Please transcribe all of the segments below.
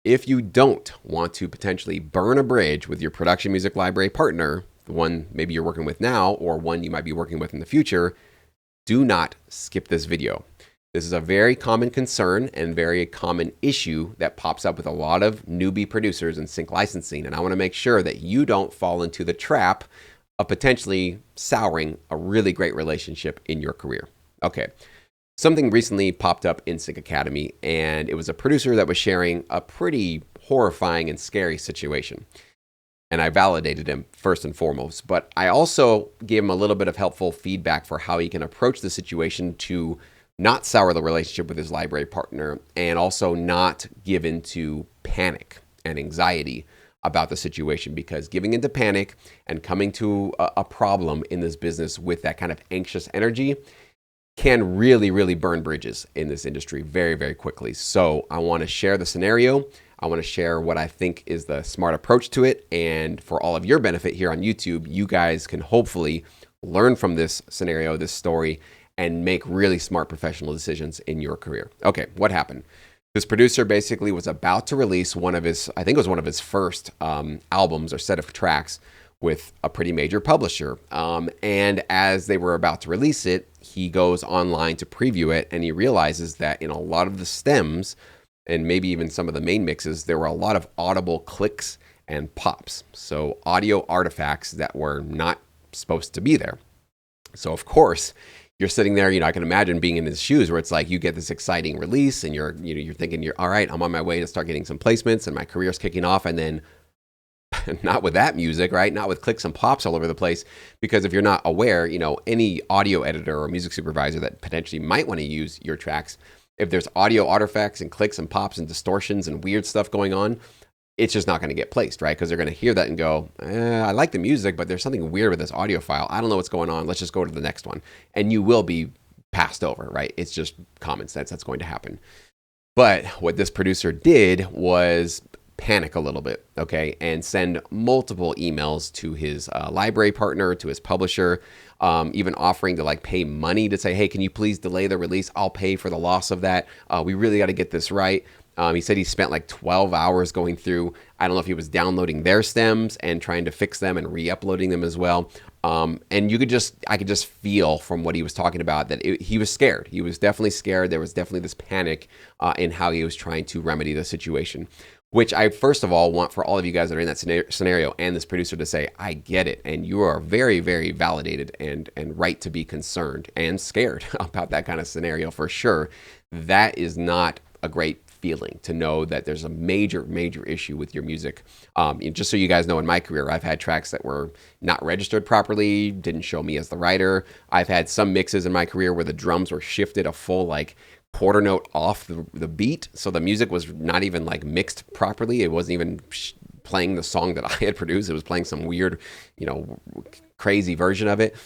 if you don't want to potentially burn a bridge with your production music library partner, the one maybe you're working with now or one you might be working with in the future, do not skip this video. This is a very common concern and very common issue that pops up with a lot of newbie producers in sync licensing. And I want to make sure that you don't fall into the trap of potentially souring a really great relationship in your career. Okay. Something recently popped up in Sync Academy, and it was a producer that was sharing a pretty horrifying and scary situation. And I validated him first and foremost, but I also gave him a little bit of helpful feedback for how he can approach the situation to not sour the relationship with his library partner and also not give into panic and anxiety about the situation, because giving into panic and coming to a problem in this business with that kind of anxious energy can really, really burn bridges in this industry very, very quickly. So I want to share the scenario. I want to share what I think is the smart approach to it. And for all of your benefit here on YouTube, you guys can hopefully learn from this scenario, this story, and make really smart professional decisions in your career. Okay, what happened? This producer basically was about to release one of his, I think it was one of his first albums or set of tracks with a pretty major publisher. And as they were about to release it, he goes online to preview it, and he realizes that in a lot of the stems, and maybe even some of the main mixes, there were a lot of audible clicks and pops. So audio artifacts that were not supposed to be there. So of course, you're sitting there, I can imagine being in his shoes where it's like you get this exciting release and you're thinking, all right, I'm on my way to start getting some placements and my career's kicking off. And then not with that music, right? Not with clicks and pops all over the place. Because if you're not aware, any audio editor or music supervisor that potentially might want to use your tracks, if there's audio artifacts and clicks and pops and distortions and weird stuff going on, it's just not going to get placed, right? Because they're going to hear that and go, I like the music, but there's something weird with this audio file. I don't know what's going on. Let's just go to the next one. And you will be passed over, right? It's just common sense that's going to happen. But what this producer did was panic a little bit, okay? And send multiple emails to his library partner, to his publisher, even offering to pay money to say, hey, can you please delay the release? I'll pay for the loss of that. We really got to get this right. He said he spent 12 hours going through, I don't know if he was downloading their stems and trying to fix them and re-uploading them as well. And I could just feel from what he was talking about that he was scared. He was definitely scared. There was definitely this panic in how he was trying to remedy the situation, which I first of all want for all of you guys that are in that scenario and this producer to say, I get it. And you are very, very validated and right to be concerned and scared about that kind of scenario for sure. That is not a great feeling to know that there's a major, major issue with your music. Just so you guys know, in my career, I've had tracks that were not registered properly, didn't show me as the writer. I've had some mixes in my career where the drums were shifted a full quarter note off the beat. So the music was not even mixed properly. It wasn't even playing the song that I had produced. It was playing some weird, crazy version of it.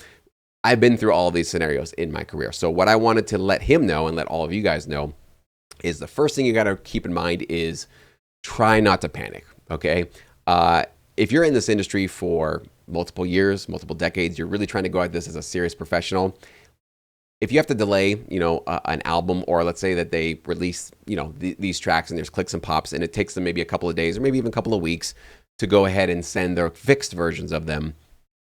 I've been through all of these scenarios in my career. So what I wanted to let him know and let all of you guys know is the first thing you got to keep in mind is try not to panic, okay? If you're in this industry for multiple years, multiple decades, you're really trying to go at this as a serious professional. If you have to delay, an album, or let's say that they release, these tracks and there's clicks and pops, and it takes them maybe a couple of days or maybe even a couple of weeks to go ahead and send their fixed versions of them,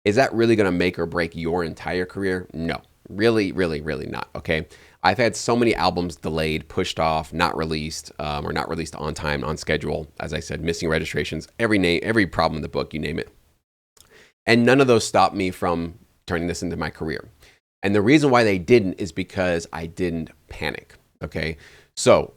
is that really going to make or break your entire career? No, really, really, really not, okay? I've had so many albums delayed, pushed off, not released, or not released on time, on schedule. As I said, missing registrations, every problem in the book, you name it. And none of those stopped me from turning this into my career. And the reason why they didn't is because I didn't panic, okay? So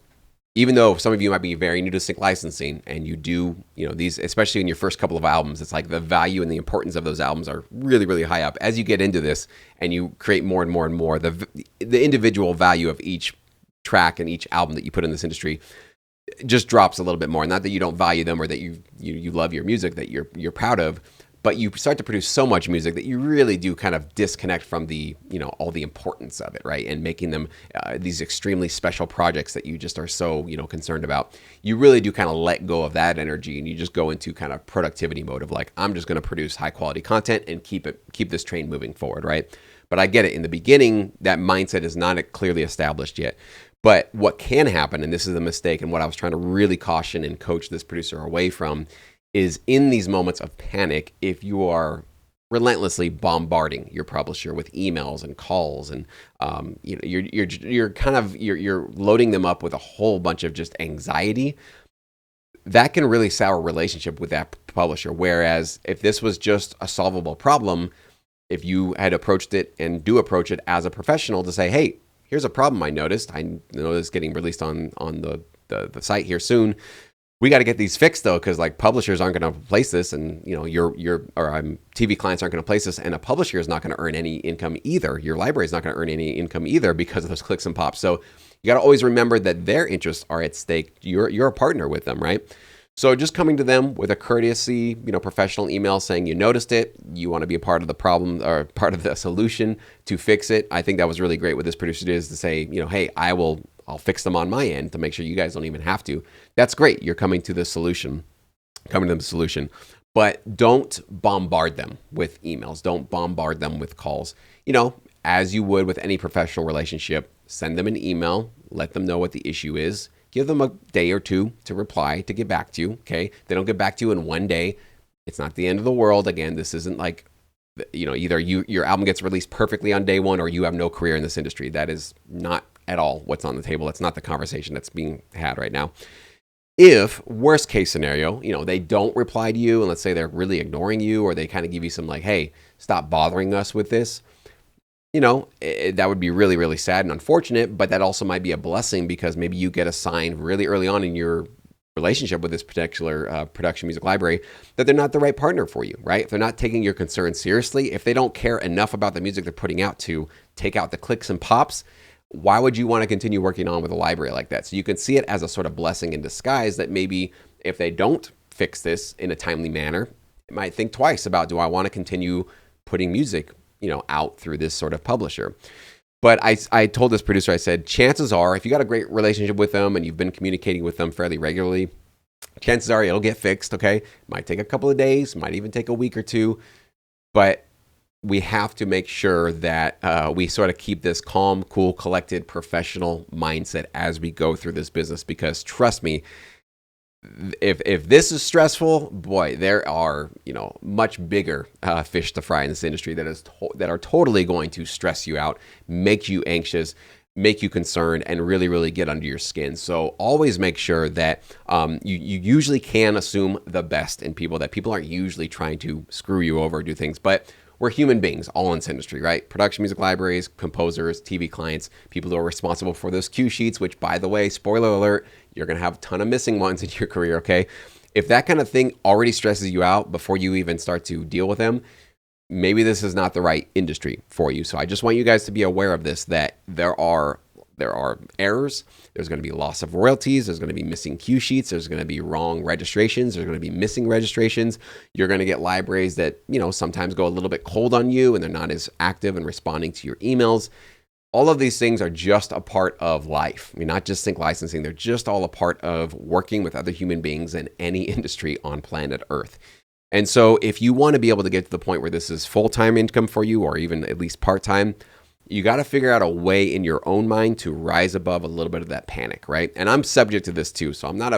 even though some of you might be very new to sync licensing and you do, these, especially in your first couple of albums, it's the value and the importance of those albums are really, really high up. As you get into this and you create more and more and more, the individual value of each track and each album that you put in this industry just drops a little bit more. Not that you don't value them or that you love your music that you're proud of, but you start to produce so much music that you really do kind of disconnect from the, all the importance of it, right? And making them these extremely special projects that you just are so, concerned about. You really do kind of let go of that energy and you just go into kind of productivity mode of I'm just going to produce high quality content and keep this train moving forward, right? But I get it. In the beginning, that mindset is not clearly established yet. But what can happen, and this is a mistake, and what I was trying to really caution and coach this producer away from, is in these moments of panic, if you are relentlessly bombarding your publisher with emails and calls, and you're loading them up with a whole bunch of just anxiety, that can really sour a relationship with that publisher. Whereas if this was just a solvable problem, if you had approached it and do approach it as a professional to say, hey, here's a problem I noticed. I know this is getting released on the site here soon. We got to get these fixed though, because like publishers aren't going to place this, and TV clients aren't going to place this, and a publisher is not going to earn any income either. Your library is not going to earn any income either because of those clicks and pops. So you got to always remember that their interests are at stake. You're a partner with them, right? So just coming to them with a courtesy, professional email saying you noticed it, you want to be a part of the problem or part of the solution to fix it. I think that was really great what this producer did, is to say, hey, I'll fix them on my end to make sure you guys don't even have to. That's great. You're coming to the solution, but don't bombard them with emails. Don't bombard them with calls. As you would with any professional relationship, send them an email, let them know what the issue is. Give them a day or two to reply, to get back to you, okay? If they don't get back to you in one day, it's not the end of the world. Again, this isn't like, either your album gets released perfectly on day one or you have no career in this industry. That is not at all what's on the table. That's not the conversation that's being had right now. If, worst case scenario, they don't reply to you, and let's say they're really ignoring you, or they kind of give you some like, hey, stop bothering us with this, that would be really, really sad and unfortunate, but that also might be a blessing, because maybe you get a sign really early on in your relationship with this particular production music library that they're not the right partner for you, right? If they're not taking your concerns seriously, if they don't care enough about the music they're putting out to take out the clicks and pops, why would you want to continue working on with a library like that? So you can see it as a sort of blessing in disguise, that maybe if they don't fix this in a timely manner, you might think twice about, do I want to continue putting music out through this sort of publisher? But I told this producer, I said, chances are, if you got a great relationship with them and you've been communicating with them fairly regularly, chances are it'll get fixed, okay? Might take a couple of days, might even take a week or two, but we have to make sure that we sort of keep this calm, cool, collected, professional mindset as we go through this business, because trust me, if this is stressful, boy, there are much bigger fish to fry in this industry that are totally going to stress you out, make you anxious, make you concerned, and really, really get under your skin. So always make sure that you usually can assume the best in people, that people aren't usually trying to screw you over or do things, but we're human beings all in this industry, right? Production music libraries, composers, TV clients, people who are responsible for those cue sheets, which, by the way, spoiler alert, you're going to have a ton of missing ones in your career, okay? If that kind of thing already stresses you out before you even start to deal with them, maybe this is not the right industry for you. So I just want you guys to be aware of this, that there are errors, there's going to be loss of royalties, there's going to be missing cue sheets, there's going to be wrong registrations, there's going to be missing registrations, you're going to get libraries that, sometimes go a little bit cold on you and they're not as active and responding to your emails. All of these things are just a part of life. I mean, not just sync licensing, they're just all a part of working with other human beings in any industry on planet Earth. And so if you want to be able to get to the point where this is full-time income for you, or even at least part-time, you got to figure out a way in your own mind to rise above a little bit of that panic, right? And I'm subject to this too. So I'm not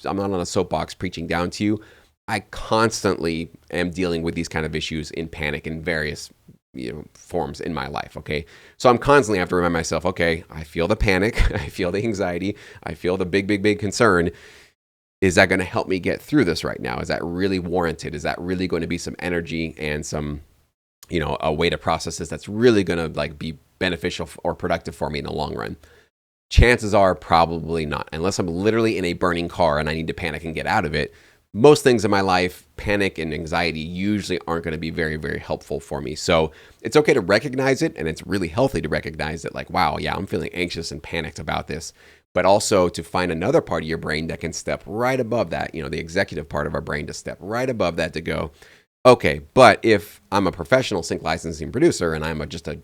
on a soapbox preaching down to you. I constantly am dealing with these kind of issues in panic in various forms in my life, okay? So I'm constantly have to remind myself, okay, I feel the panic, I feel the anxiety, I feel the big concern. Is that going to help me get through this right now? Is that really warranted? Is that really going to be some energy and some a way to process this that's really going to be beneficial or productive for me in the long run? Chances are probably not, unless I'm literally in a burning car and I need to panic and get out of it. Most things in my life, panic and anxiety usually aren't going to be very, very helpful for me. So it's okay to recognize it, and it's really healthy to recognize that, wow, yeah, I'm feeling anxious and panicked about this. But also to find another part of your brain that can step right above that, the executive part of our brain to step right above that to go, okay, but if I'm a professional sync licensing producer and I'm just a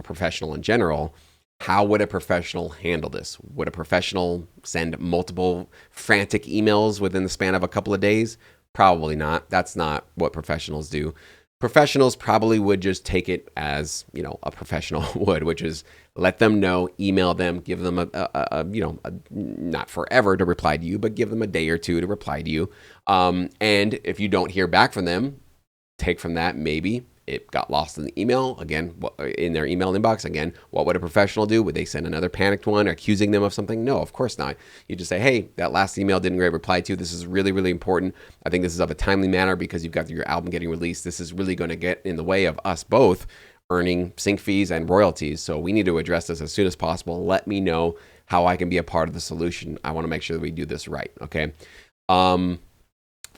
professional in general, how would a professional handle this? Would a professional send multiple frantic emails within the span of a couple of days? Probably not. That's not what professionals do. Professionals probably would just take it as, a professional would, which is let them know, email them, give them not forever to reply to you, but give them a day or two to reply to you. And if you don't hear back from them, take from that, maybe it got lost in the email. Again, in their email inbox. Again, what would a professional do? Would they send another panicked one accusing them of something? No, of course not. You just say, hey, that last email didn't get replied to. This is really, really important. I think this is of a timely manner because you've got your album getting released. This is really going to get in the way of us both earning sync fees and royalties. So we need to address this as soon as possible. Let me know how I can be a part of the solution. I want to make sure that we do this right. Okay.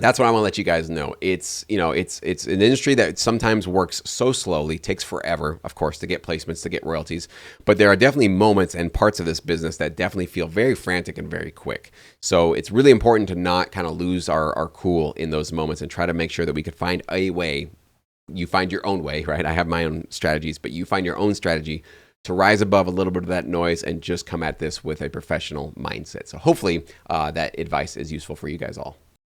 That's what I want to let you guys know. It's an industry that sometimes works so slowly, takes forever, of course, to get placements, to get royalties. But there are definitely moments and parts of this business that definitely feel very frantic and very quick. So it's really important to not kind of lose our cool in those moments and try to make sure that we could find a way. You find your own way, right? I have my own strategies, but you find your own strategy to rise above a little bit of that noise and just come at this with a professional mindset. So hopefully that advice is useful for you guys all.